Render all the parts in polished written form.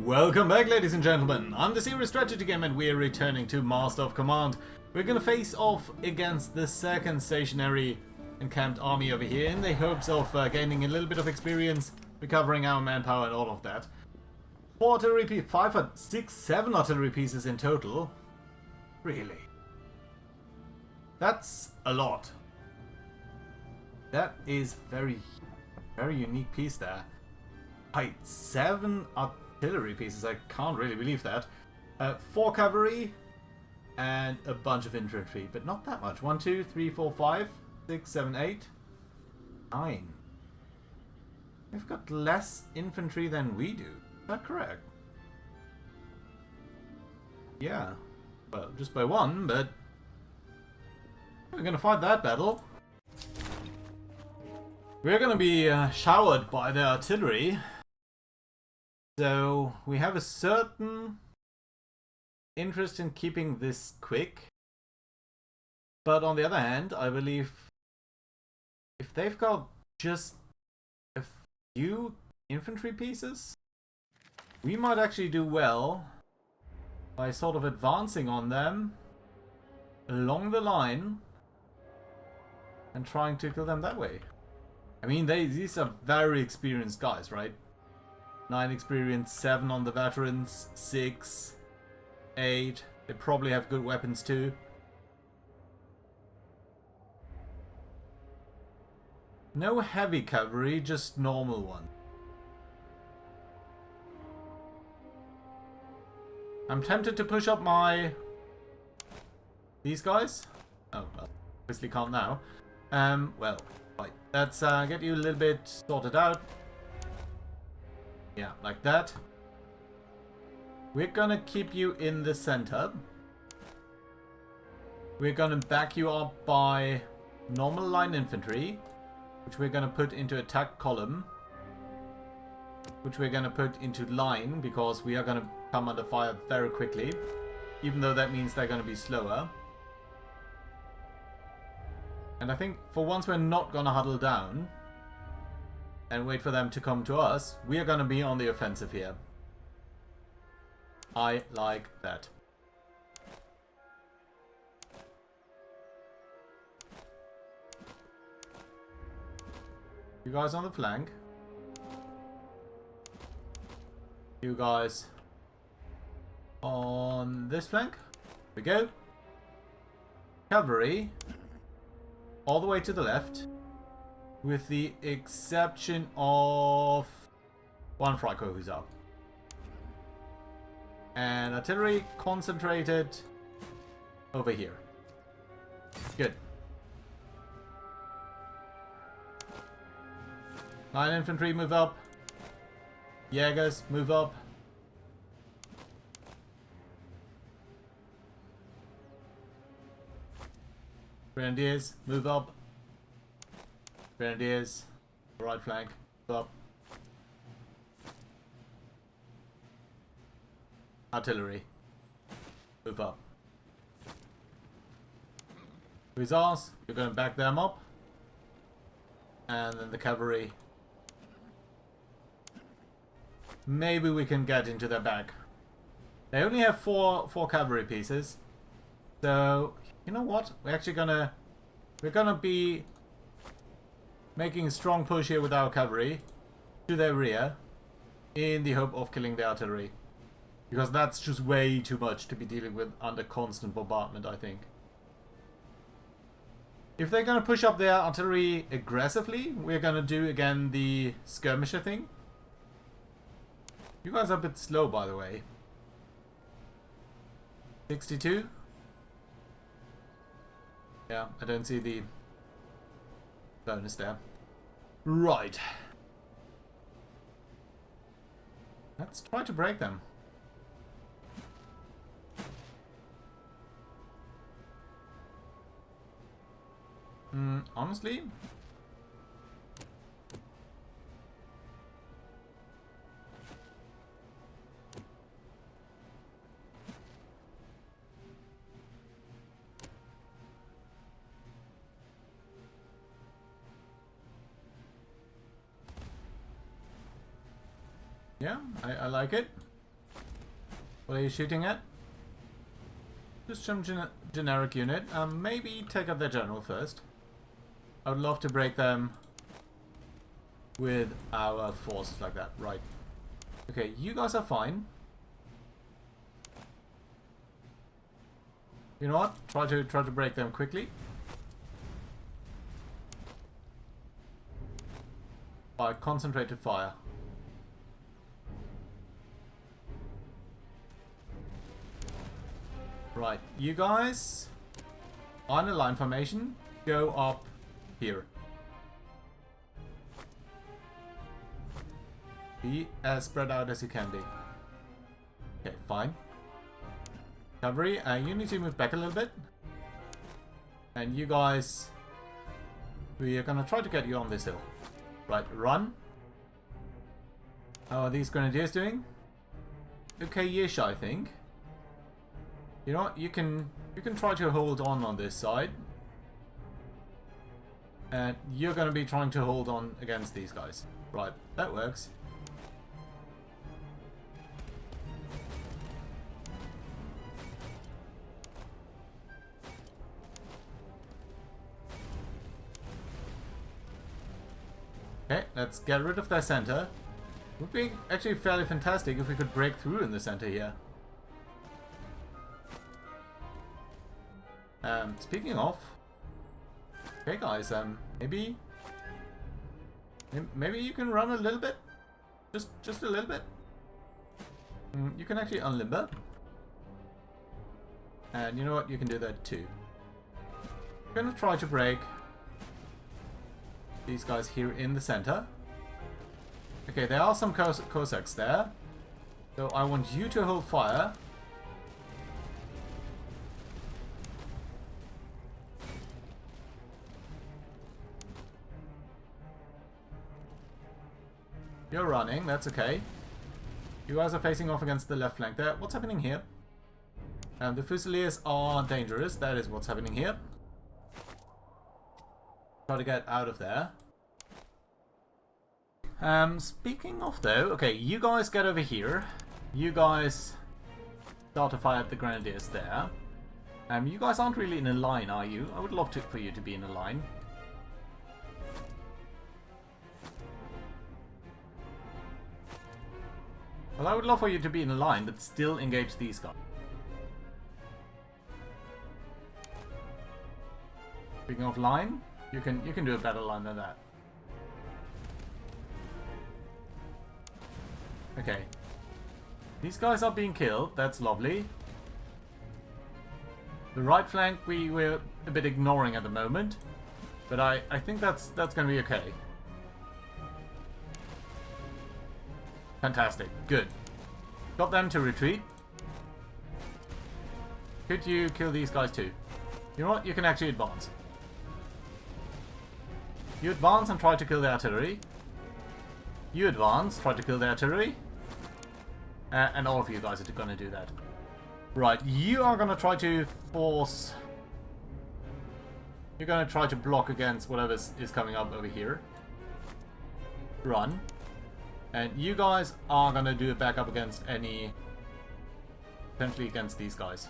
Welcome back, ladies and gentlemen. I'm the Serious Strategy Game and we're returning to Master of Command. We're gonna face off against the second stationary encamped army over here in the hopes of gaining a little bit of experience, recovering our manpower and all of that. 4 artillery pieces, 5, 6, 7 artillery pieces in total. Really? That's a lot. That is very unique piece there. Right, 7 artillery pieces, I can't really believe that. 4 cavalry and a bunch of infantry, but not that much. 1, 2, 3, 4, 5, 6, 7, 8, 9. They've got less infantry than we do. Is that correct? Yeah. Well, just by 1, but we're gonna fight that battle. We're gonna be showered by the artillery. So we have a certain interest in keeping this quick. But on the other hand, I believe if they've got just a few infantry pieces, we might actually do well by sort of advancing on them along the line and trying to kill them that way. I mean, these are very experienced guys, right? 9 experience, 7 on the veterans, 6, 8. They probably have good weapons too. No heavy cavalry, just normal one. I'm tempted to push up these guys. Oh, well, obviously can't now. Well, right. Let's get you a little bit sorted out. Yeah, like that. We're gonna keep you in the center. We're gonna back you up by normal line infantry, which we're gonna put into attack column, which we're gonna put into line because we are gonna come under fire very quickly, even though that means they're gonna be slower. And I think for once we're not gonna huddle down and wait for them to come to us. We are gonna be on the offensive here. I like that. You guys on the flank. You guys on this flank. Here we go. Cavalry all the way to the left, with the exception of 1 Freikorps who's up. And artillery concentrated over here. Good. Line infantry move up. Jägers move up. Grenadiers move up. Grenadiers, right flank, up. Artillery, move up. Hussars, you're going to back them up. And then the cavalry. Maybe we can get into their back. They only have four cavalry pieces. So, you know what? We're gonna be making a strong push here with our cavalry to their rear in the hope of killing the artillery. Because that's just way too much to be dealing with under constant bombardment, I think. If they're gonna push up their artillery aggressively, we're gonna do again the skirmisher thing. You guys are a bit slow, by the way. 62. Yeah, I don't see the bonus there. Right. Let's try to break them. Honestly, yeah, I like it. What are you shooting at? Just some generic unit. Maybe take out their general first. I would love to break them with our forces like that. Right. Okay, you guys are fine. You know what? Try to break them quickly. By concentrated fire. Right, you guys on a line formation, go up here. Be as spread out as you can be. Okay, fine. Cavalry, you need to move back a little bit. And you guys, we are gonna try to get you on this hill. Right, run. How are these grenadiers doing? Okay-ish, I think. You know what? You can try to hold on this side. And you're going to be trying to hold on against these guys. Right, that works. Okay, let's get rid of their center. Would be actually fairly fantastic if we could break through in the center here. Speaking of, okay guys, maybe you can run a little bit, just a little bit. You can actually unlimber, and you know what? You can do that too. I'm gonna try to break these guys here in the center. Okay, there are some Cossacks there, so I want you to hold fire. You're running, that's okay. You guys are facing off against the left flank there. What's happening here? The Fusiliers are dangerous, that is what's happening here. Try to get out of there. Speaking of though, okay, you guys get over here. You guys start to fire at the Grenadiers there. You guys aren't really in a line, are you? I would love for you to be in a line. Well, I would love for you to be in a line, but still engage these guys. Speaking of line, you can do a better line than that. Okay. These guys are being killed, that's lovely. The right flank we're a bit ignoring at the moment, but I think that's gonna be okay. Fantastic. Good. Got them to retreat. Could you kill these guys too? You know what? You can actually advance. You advance and try to kill the artillery. You advance, try to kill the artillery. And all of you guys are going to do that. Right, you are going to try to force... You're going to try to block against whatever is coming up over here. Run. And you guys are going to do a backup against any... Potentially against these guys.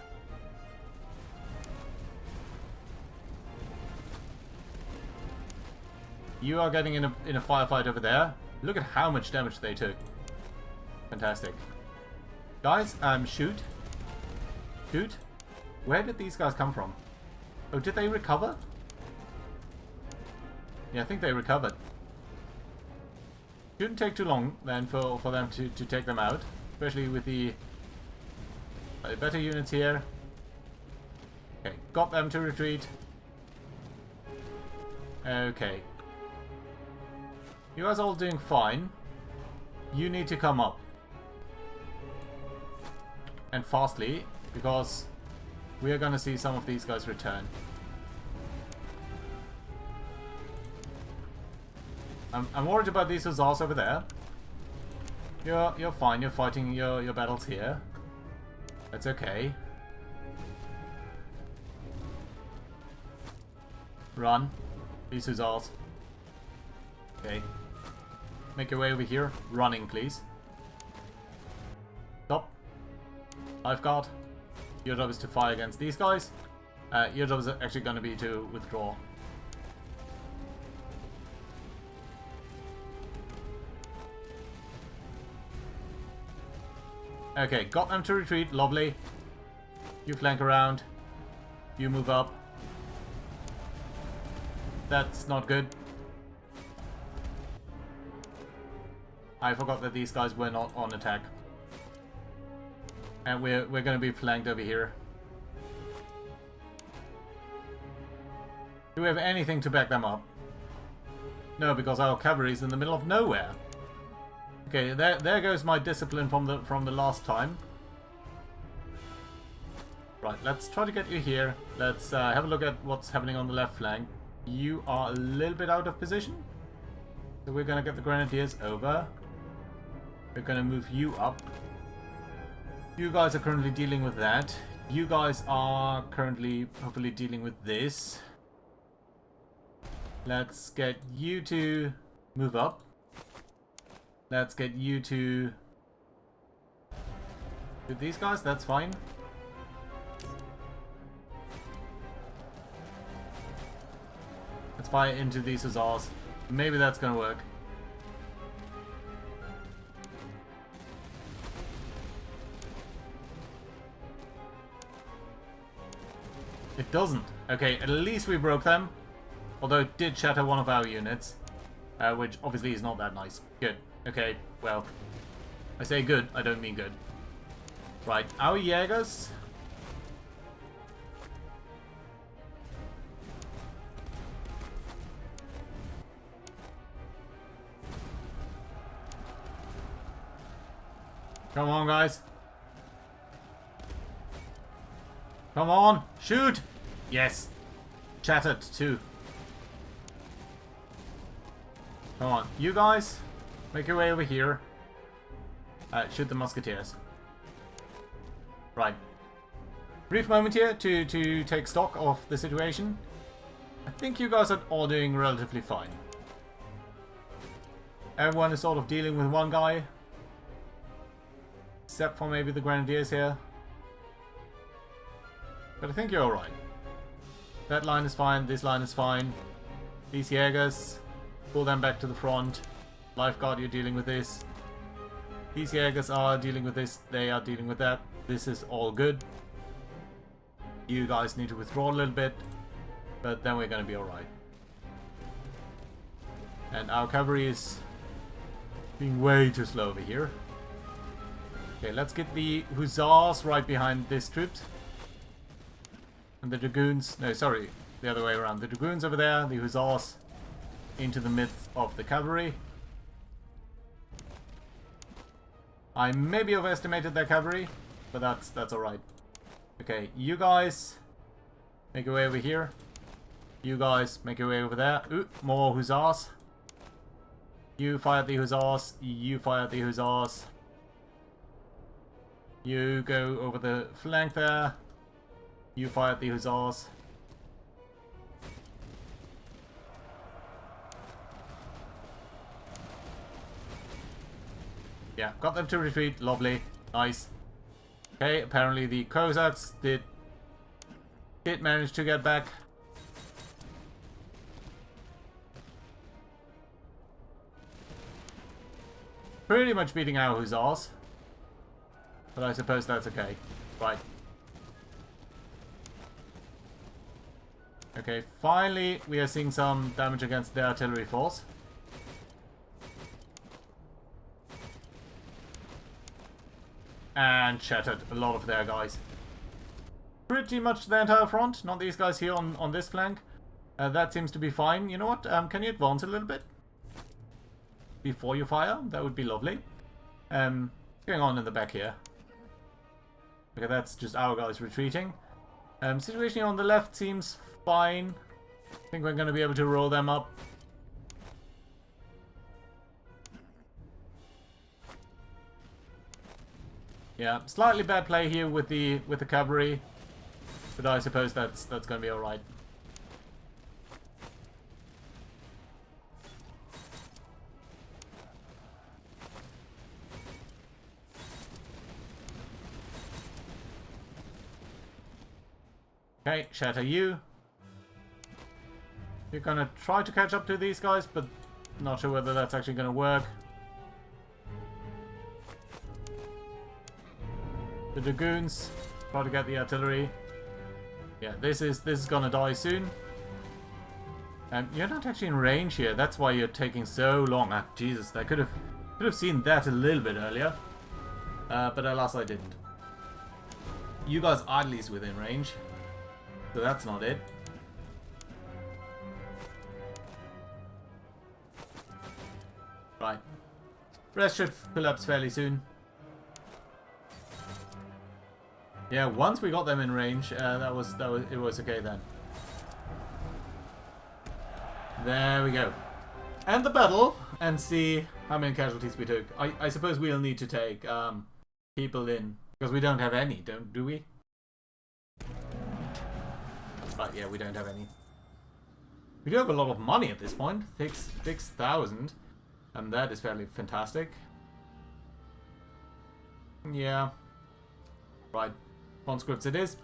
You are getting in a firefight over there. Look at how much damage they took. Fantastic. Guys, shoot. Shoot. Where did these guys come from? Oh, did they recover? Yeah, I think they recovered. Shouldn't take too long then for them to take them out. Especially with the better units here. Okay, got them to retreat. Okay. You guys are all doing fine. You need to come up. And fastly, because we are gonna see some of these guys return. I'm worried about these hussars over there. You're fine, you're fighting your battles here. That's okay. Run. These hussars. Okay. Make your way over here. Running, please. Stop. Lifeguard. Your job is to fire against these guys. Your job is actually going to be to withdraw. Okay, got them to retreat. Lovely. You flank around. You move up. That's not good. I forgot that these guys were not on attack. And we're going to be flanked over here. Do we have anything to back them up? No, because our cavalry is in the middle of nowhere. Okay, there goes my discipline from the last time. Right, let's try to get you here. Let's have a look at what's happening on the left flank. You are a little bit out of position. So we're going to get the grenadiers over. We're going to move you up. You guys are currently dealing with that. You guys are currently, hopefully, dealing with this. Let's get you to move up. Let's get you to... with these guys, that's fine. Let's fire into these hussars. Maybe that's gonna work. It doesn't. Okay, at least we broke them. Although it did shatter one of our units. Which obviously is not that nice. Good. Okay, well. I say good, I don't mean good. Right, our Jaegers. Come on, guys. Come on, shoot! Yes. Shattered, too. Come on, you guys, make your way over here. Shoot the musketeers. Right. Brief moment here to take stock of the situation. I think you guys are all doing relatively fine. Everyone is sort of dealing with one guy. Except for maybe the grenadiers here. But I think you're alright. That line is fine, this line is fine. These Jaegers, pull them back to the front. Lifeguard, you're dealing with this. These Jaegers are dealing with this, they are dealing with that. This is all good. You guys need to withdraw a little bit, but then we're going to be alright. And our cavalry is being way too slow over here. Okay, let's get the hussars right behind this troops. And the dragoons, no, sorry, the other way around. The dragoons over there, the hussars into the midst of the cavalry. I maybe overestimated their cavalry, but that's alright. Okay, you guys make your way over here. You guys make your way over there. Ooh, more hussars. You fire at the hussars. You fire at the hussars. You go over the flank there. You fire at the hussars. Yeah, got them to retreat. Lovely. Nice. Okay, apparently the Cossacks did manage to get back. Pretty much beating our hussars. But I suppose that's okay. Right. Okay, finally we are seeing some damage against the artillery force. And shattered a lot of their guys. Pretty much the entire front, not these guys here on this flank. That seems to be fine. You know what? Can you advance a little bit? Before you fire? That would be lovely. Going on in the back here. Okay, that's just our guys retreating. Situation here on the left seems fine. I think we're going to be able to roll them up. Yeah, slightly bad play here with the cavalry, but I suppose that's going to be all right. Okay, shatter you. You're gonna try to catch up to these guys, but not sure whether that's actually gonna work. The dragoons try to get the artillery. Yeah, this is gonna die soon. You're not actually in range here. That's why you're taking so long. Ah, Jesus, I could have seen that a little bit earlier, but alas, I didn't. You guys are at least within range, so that's not it. Right, rest should collapse fairly soon. Yeah, once we got them in range, it was okay then. There we go. End the battle and see how many casualties we took. I suppose we'll need to take people in because we don't have any, do we? But yeah, we don't have any. We do have a lot of money at this point, 6,000, and that is fairly fantastic. Yeah. Right. Conscripts it is.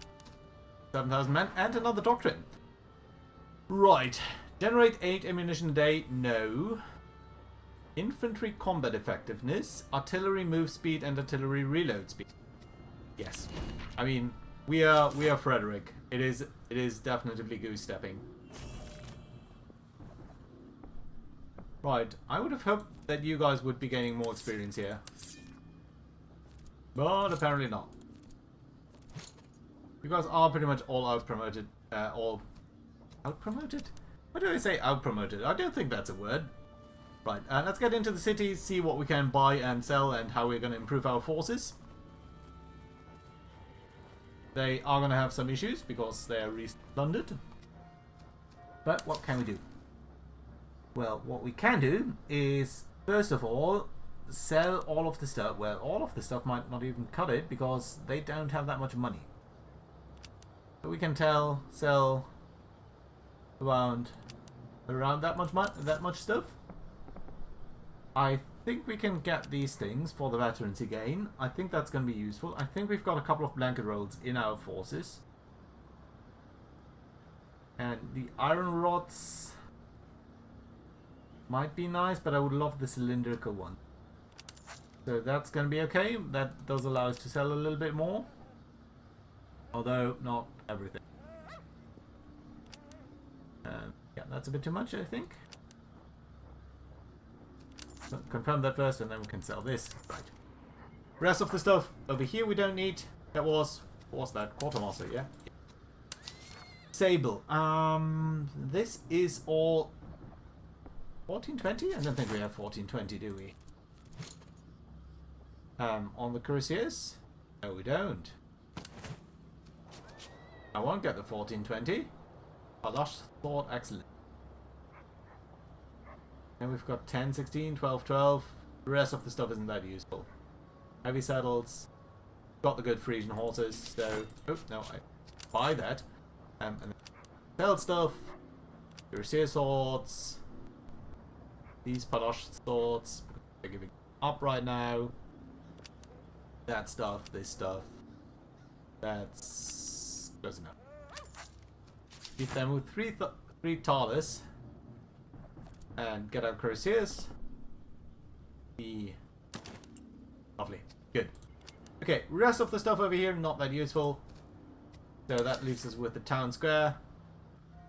7,000 men and another doctrine. Right. Generate 8 ammunition a day? No. Infantry combat effectiveness, artillery move speed, and artillery reload speed. Yes. I mean, we are Frederick. It is definitively goose stepping. Right. I would have hoped that you guys would be gaining more experience here, but apparently not. You guys are pretty much all out-promoted. All out-promoted? Why do I say out-promoted? I don't think that's a word. Right, let's get into the cities, see what we can buy and sell, and how we're going to improve our forces. They are going to have some issues, because they are re-plundered. But what can we do? Well, what we can do is, first of all, sell all of the stuff. Well, all of the stuff might not even cut it, because they don't have that much money. But we can sell around that much stuff. I think we can get these things for the veterans again. I think that's going to be useful. I think we've got a couple of blanket rolls in our forces. And the iron rods might be nice, but I would love the cylindrical one. So that's going to be okay. That does allow us to sell a little bit more. Although, not everything. Yeah, that's a bit too much, I think. So confirm that first, and then we can sell this. Right. Rest of the stuff over here we don't need. That was... what was that? Quartermaster, yeah? Sable. This is all... 1420? I don't think we have 1420, do we? On the cuirassiers? No, we don't. I won't get the 1420. Palash thought excellent. And we've got 10, 16, 12, 12. The rest of the stuff isn't that useful. Heavy saddles. Got the good Frisian horses, so... oh, no, I buy that. And then sell stuff. Cuirassier swords. These Palash swords. They're giving up right now. That stuff, this stuff. That's... close enough. Beat them with three Talis. And get our cuirassiers. Lovely. Good. Okay, rest of the stuff over here, not that useful. So that leaves us with the town square.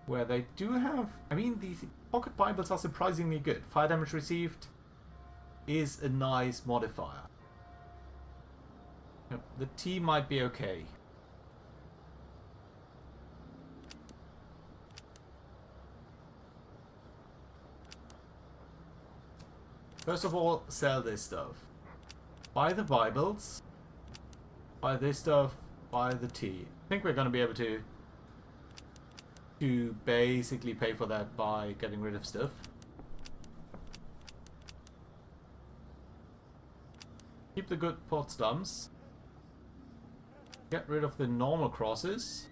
Where they do have... I mean, these pocket Bibles are surprisingly good. Fire damage received is a nice modifier. The T might be okay. First of all, sell this stuff. Buy the Bibles. Buy this stuff. Buy the tea. I think we're going to be able to basically pay for that by getting rid of stuff. Keep the good Potsdams. Get rid of the normal crosses.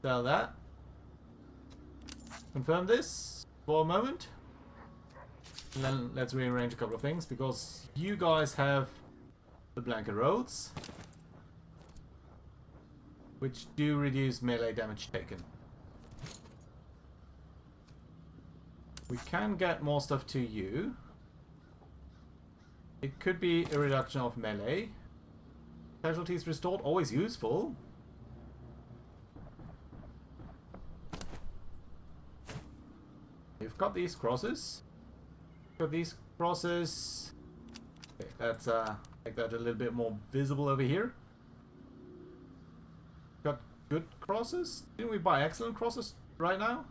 Sell that. Confirm this for a moment. And then let's rearrange a couple of things, because you guys have the blanket rolls, which do reduce melee damage taken. We can get more stuff to you. It could be a reduction of melee. Casualties restored, always useful. We've got these crosses. Got these crosses. Okay, let's make that a little bit more visible over here. Got good crosses? Didn't we buy excellent crosses right now? Or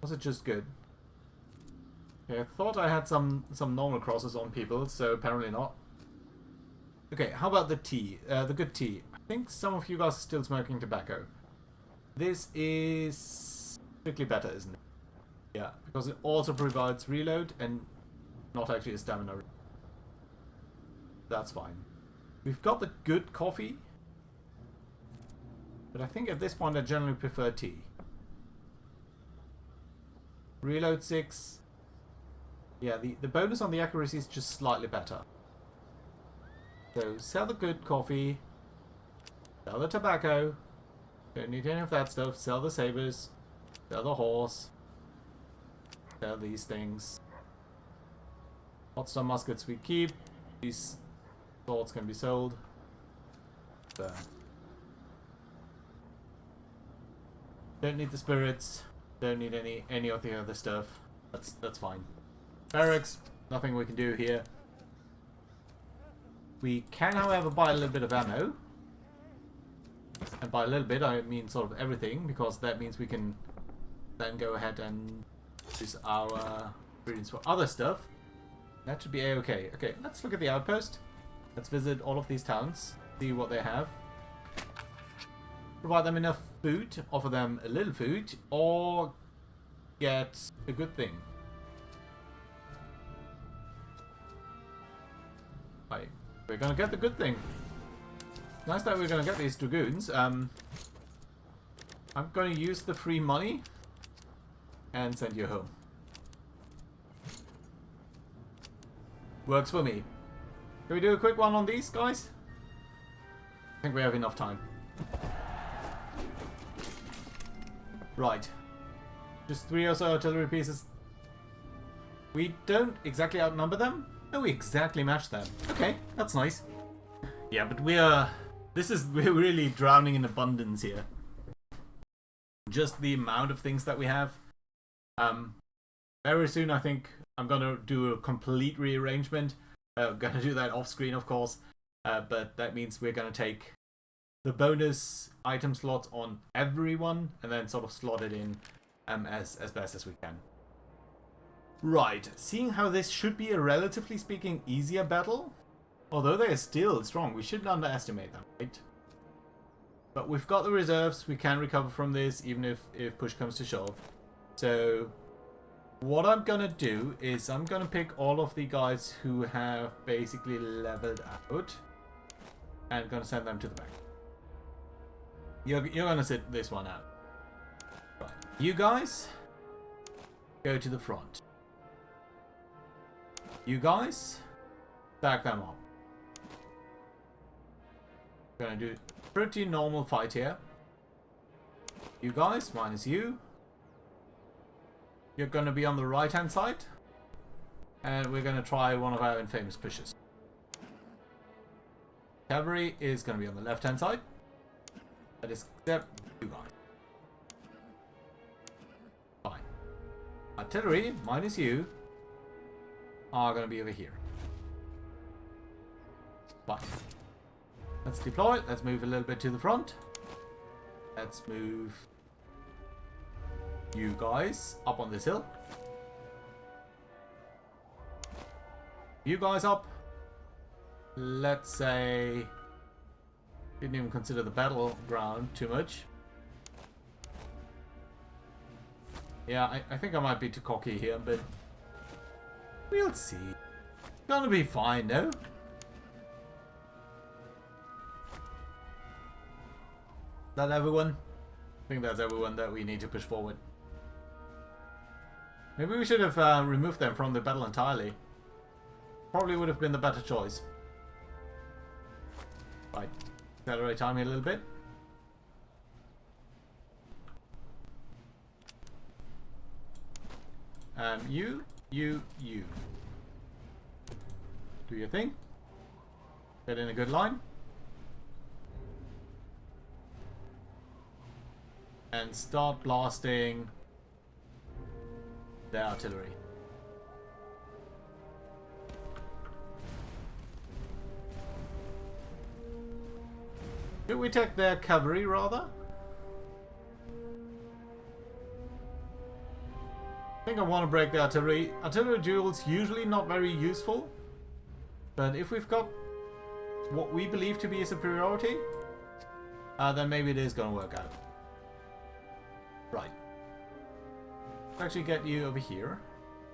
was it just good? Okay, I thought I had some normal crosses on people, so apparently not. Okay, how about the tea? The good tea. I think some of you guys are still smoking tobacco. This is strictly better, isn't it? Yeah, because it also provides reload and not actually a stamina. That's fine. We've got the good coffee. But I think at this point I generally prefer tea. Reload 6. Yeah, the bonus on the accuracy is just slightly better. So sell the good coffee. Sell the tobacco. Don't need any of that stuff. Sell the sabers. Sell the horse. Sell these things. Hot stone muskets we keep. These swords can be sold. So. Don't need the spirits. Don't need any of the other stuff. That's fine. Barracks, nothing we can do here. We can, however, buy a little bit of ammo. And by a little bit, I mean sort of everything, because that means we can then go ahead and use our ingredients for other stuff. That should be a-okay. Okay, let's look at the outpost. Let's visit all of these towns, see what they have. Provide them enough food, offer them a little food, or get a good thing. Right, we're gonna get the good thing. Nice that we're gonna get these dragoons. I'm gonna use the free money and send you home. Works for me. Can we do a quick one on these guys? I think we have enough time. Right. Just 3 or so artillery pieces. We don't exactly outnumber them. No, we exactly match them. Okay, that's nice. Yeah, but we're really drowning in abundance here. Just the amount of things that we have. Very soon I think I'm gonna do a complete rearrangement. I'm gonna do that off screen, of course. But that means we're gonna take the bonus item slots on everyone and then sort of slot it in as best as we can. Right, seeing how this should be a relatively speaking easier battle, although they are still strong, we shouldn't underestimate them, right? But we've got the reserves, we can recover from this even if push comes to shove. So what I'm gonna do is I'm gonna pick all of the guys who have basically leveled out and gonna send them to the back. You're gonna sit this one out. Right. You guys go to the front. You guys back them up. Gonna do a pretty normal fight here. You guys, minus you. You're gonna be on the right hand side. And we're gonna try one of our infamous pushes. Cavalry is gonna be on the left hand side. That is except you guys. Fine. Artillery, minus you, are going to be over here. Fine. Let's deploy. Let's move a little bit to the front. Let's move you guys up on this hill. You guys up. Let's say... Didn't even consider the battleground too much. Yeah, I think I might be too cocky here, but we'll see. Gonna be fine, no? That everyone? I think that's everyone that we need to push forward. Maybe we should have removed them from the battle entirely. Probably would have been the better choice. Right. Accelerate time here a little bit. You. Do your thing. Get in a good line. And start blasting the artillery. Should we take their cavalry rather? I think I want to break the artillery. Artillery duels usually not very useful, but if we've got what we believe to be a superiority, then maybe it is going to work out. Right. Actually get you over here.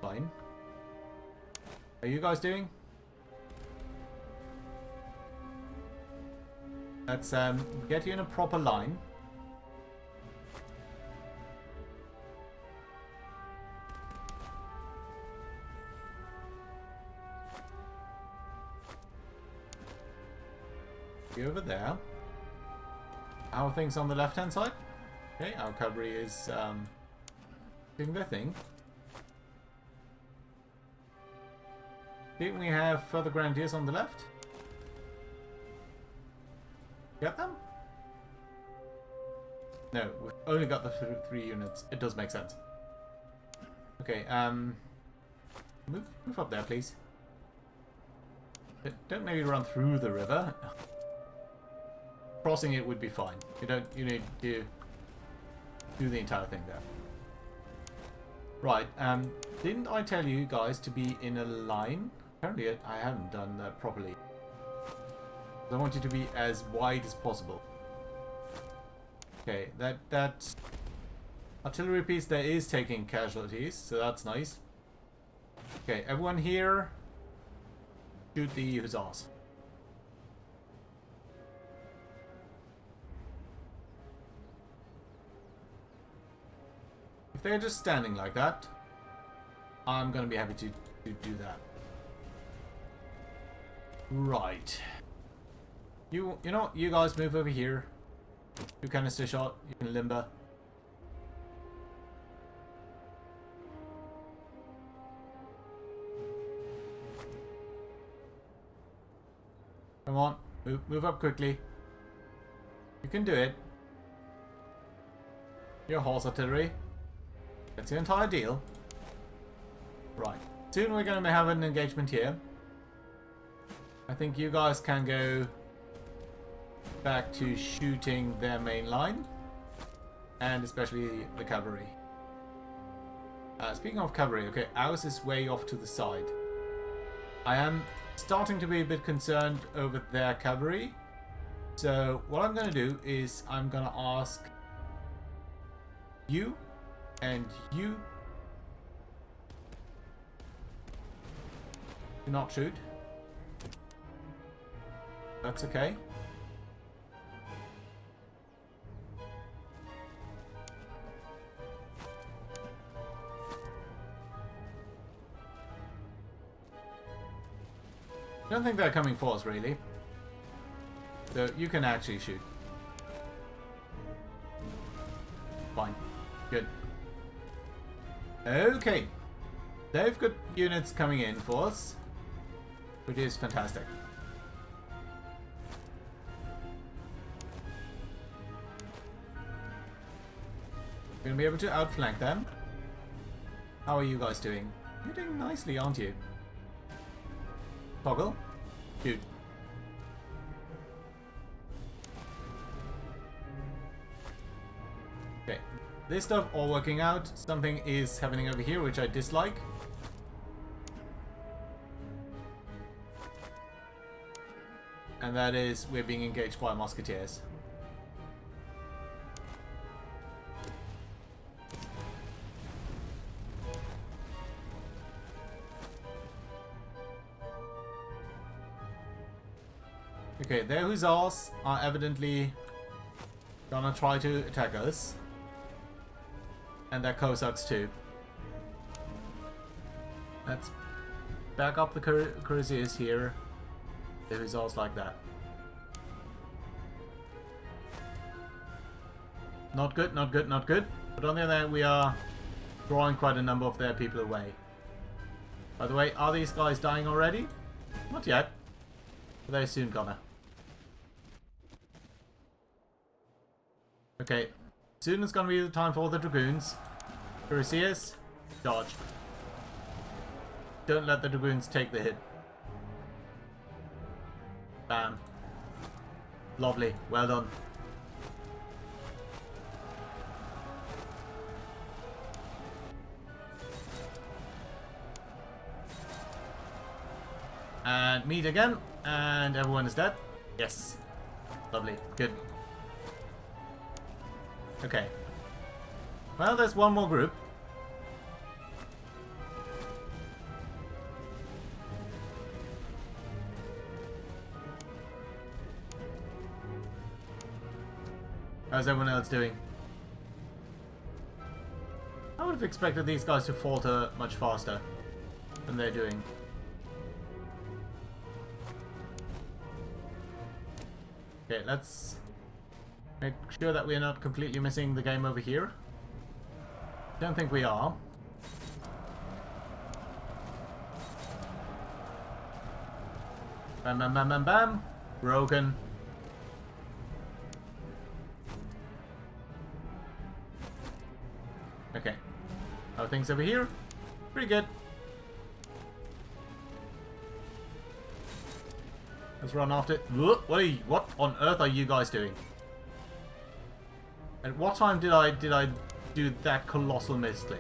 Fine. How are you guys doing? Let's get you in a proper line. You over there. How are things on the left-hand side? Okay, our cavalry is doing their thing. Didn't we have further grenadiers on the left? Get them? No, we've only got the three units. It does make sense. Okay, move up there, please. Don't maybe run through the river. Crossing it would be fine. You need to do the entire thing there. Right, didn't I tell you guys to be in a line? Apparently I haven't done that properly. I want you to be as wide as possible. Okay, that artillery piece there is taking casualties, so that's nice. Okay, everyone here, shoot the hussars. If they're just standing like that, I'm gonna be happy to do that. Right. You know, you guys move over here. You canister shot. You can limber. Come on, move up quickly. You can do it. Your horse artillery. That's the entire deal. Right. Soon we're going to have an engagement here. I think you guys can go back to shooting their main line, and especially the cavalry. Speaking of cavalry, okay, ours is way off to the side. I am starting to be a bit concerned over their cavalry, so what I'm going to do is I'm going to ask you and you to not shoot. That's okay. I don't think they're coming for us, really. So you can actually shoot. Fine. Good. Okay. They've got units coming in for us, which is fantastic. We're going to be able to outflank them. How are you guys doing? You're doing nicely, aren't you? Toggle. Shoot. Okay. This stuff all working out. Something is happening over here which I dislike. And that is we're being engaged by musketeers. Okay, their hussars are evidently gonna try to attack us. And their Cossacks too. Let's back up the cuirassiers here. The hussars like that. Not good, not good, not good. But on the other hand, we are drawing quite a number of their people away. By the way, are these guys dying already? Not yet. But they're soon gonna. Okay. Soon it's gonna be the time for the dragoons. Cuirassiers, dodge. Don't let the dragoons take the hit. Bam. Lovely. Well done. And meet again. And everyone is dead. Yes. Lovely. Good. Okay. Well, there's one more group. How's everyone else doing? I would have expected these guys to falter much faster than they're doing. Okay, let's make sure that we're not completely missing the game over here. Don't think we are. Bam, bam, bam, bam, bam. Broken. Okay. How are things over here? Pretty good. Let's run after it. What on earth are you guys doing? At what time did I do that colossal misclick?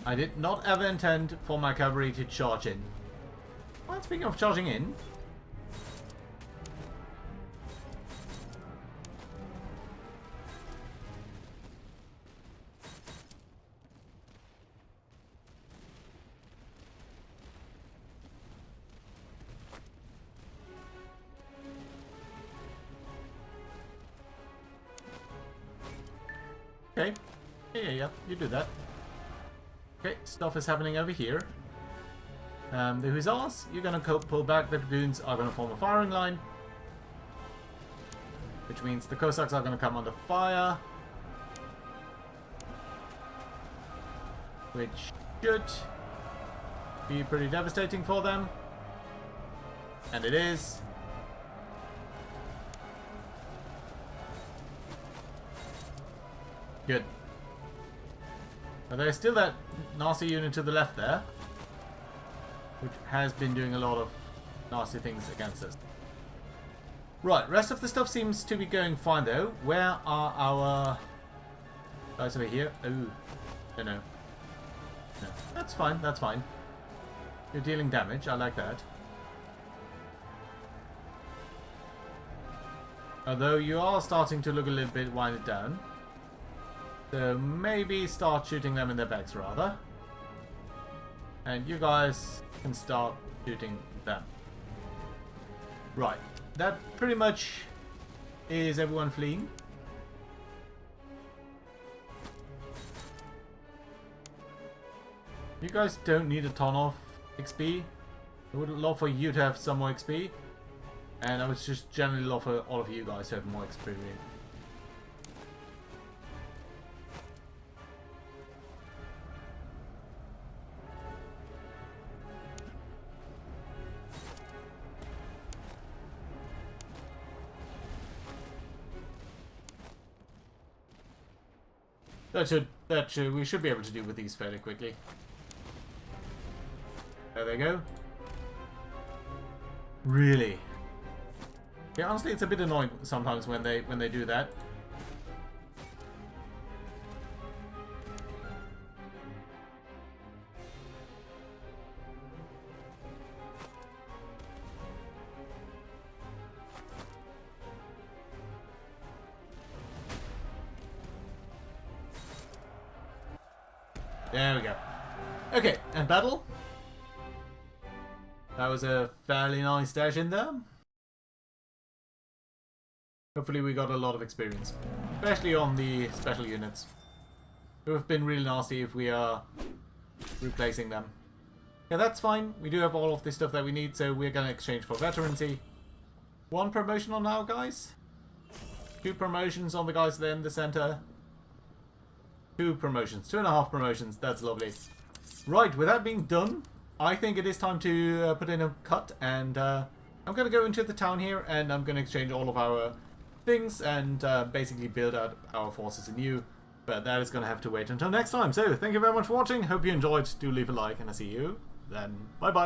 I did not ever intend for my cavalry to charge in. Well, speaking of charging in, okay. Yeah, you do that. Okay, stuff is happening over here. The hussars, you're gonna pull back. The dragoons are gonna form a firing line, which means the Cossacks are gonna come under fire, which should be pretty devastating for them, and it is. Good. But there's still that nasty unit to the left there, which has been doing a lot of nasty things against us. Right, rest of the stuff seems to be going fine though. Where are our guys over here? Oh, don't know. No, that's fine, that's fine. You're dealing damage, I like that. Although you are starting to look a little bit winded down. So maybe start shooting them in their backs rather. And you guys can start shooting them. Right. That pretty much is everyone fleeing. You guys don't need a ton of XP. I would love for you to have some more XP. And I would just generally love for all of you guys to have more experience. We should be able to do with these fairly quickly. There they go. Really? Yeah, honestly, it's a bit annoying sometimes when they do that. There we go. Okay, and battle. That was a fairly nice dash in there. Hopefully we got a lot of experience. Especially on the special units. It would have been really nasty if we are replacing them. Yeah, that's fine. We do have all of this stuff that we need, so we're going to exchange for veterancy. 1 promotion on our guys. 2 promotions on the guys there in the center. 2 promotions. 2.5 promotions. That's lovely. Right, with that being done, I think it is time to put in a cut, and I'm going to go into the town here, and I'm going to exchange all of our things and basically build out our forces anew. But that is going to have to wait until next time. So, thank you very much for watching. Hope you enjoyed. Do leave a like, and I'll see you then. Bye-bye.